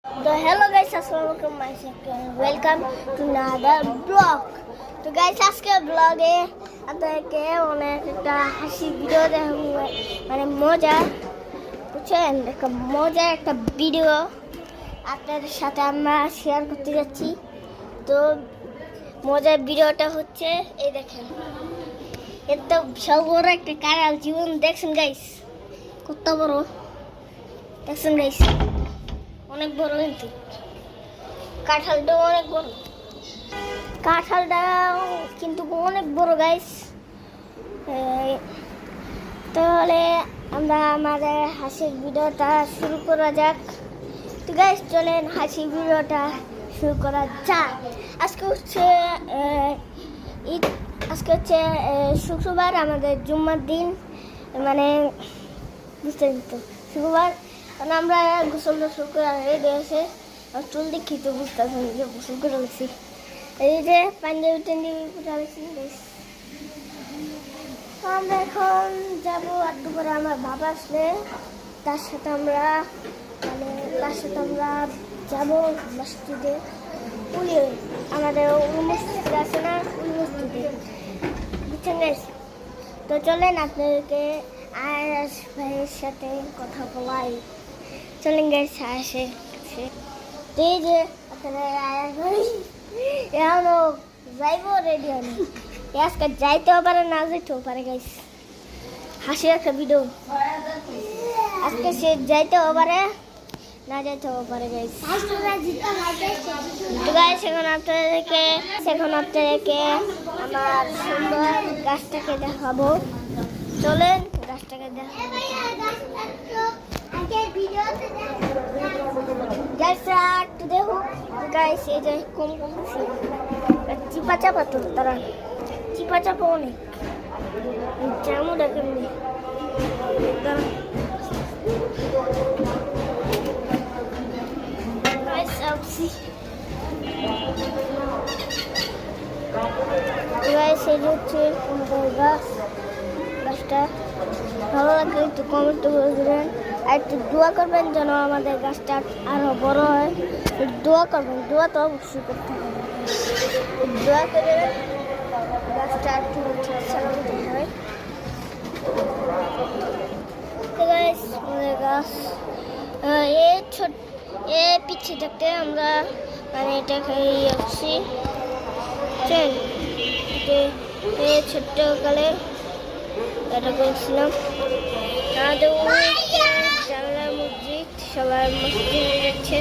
तो hello guys अस्सलाम वालेकुम वेलकम टू अनदर ব্লগ। তো গাইস আজকে ব্লগে আপনাদেরকে অনেক একটা হাসি ভিডিও দেখাবো, মানে মজা, বুঝছেন, একটা মজা একটা ভিডিও আপনাদের সাথে আমরা শেয়ার করতে যাচ্ছি। তো মজার ভিডিওটা হচ্ছে এই দেখেন, এত বিশাল বড় একটা কাঁড়াল জীবন দেখছেন গাইস, কত বড় দেখছেন গাইস, অনেক বড়, কিন্তু কাঁঠালটাও অনেক বড়, কাঁঠালটাও কিন্তু অনেক বড় গাইস। তাহলে আমরা আমাদের হাসির ভিডিওটা শুরু করা যাক। তো গাইস চলেন হাসির ভিডিওটা শুরু করা যাক। আজকে হচ্ছে ঈদ, আজকে হচ্ছে শুক্রবার, আমাদের জুম্মার দিন, মানে বুঝতেন তো শুক্রবার, কারণ আমরা গোসল টোসল করে রেডি আছে, আর চুল দেখি তো বুঝতে পারছেন যে গোসল করে গেছি, এই যে পাঞ্জাবি টাঞ্জাবি কোথা গেছি। আমরা এখন যাবো একটু পরে, আমার বাবা আসলে তার সাথে আমরা যাবো মসজিদে, আমাদের মসজিদ আছে না, ওই মসজিদে, বুঝছেন গাইস। তো চলেন আপনাদেরকে আয়াস ভাইয়ের সাথে কথা বলাই, চলেন গাইস আসে। তো এই যে আপনারা আয়াস ভাই এখনো যাইবো, রেডি হয়নি, আজকে যাইতেও পারে না যাইতেও পারে গাইস, হাসি একটা ভিডিও, আজকে সে যাইতেও পারে না যাইতেও পারে গাইস। তো গাইস এখন আপনাদেরকে আমার সুন্দর গাছটাকে দেখাবো, চলেন গাছটাকে দেখাবো গাছটা একটু দেখো গাইস। এই যে কম চিপা চাপা, তো তারা চিপা চাপা অনেক, যেমন দেখেন গাছটা ভালো লাগলে একটু কমেন্ট করে দেবেন, আর একটু দোয়া করবেন যেন আমাদের গাছটা আরো বড় হয়, দোয়া করবেন, দোয়া তো অবশ্যই করতে হবে, দোয়া করে গাছটা একটু সালামত হয়। গাছ পিছিয়ে থাকতে আমরা মানে এটা খাইয়ে আসছি, ছোট্ট কালে এটা করেছিলাম। আমাদের জানলা মসজিদ, সবার মসজিদ হয়ে যাচ্ছে।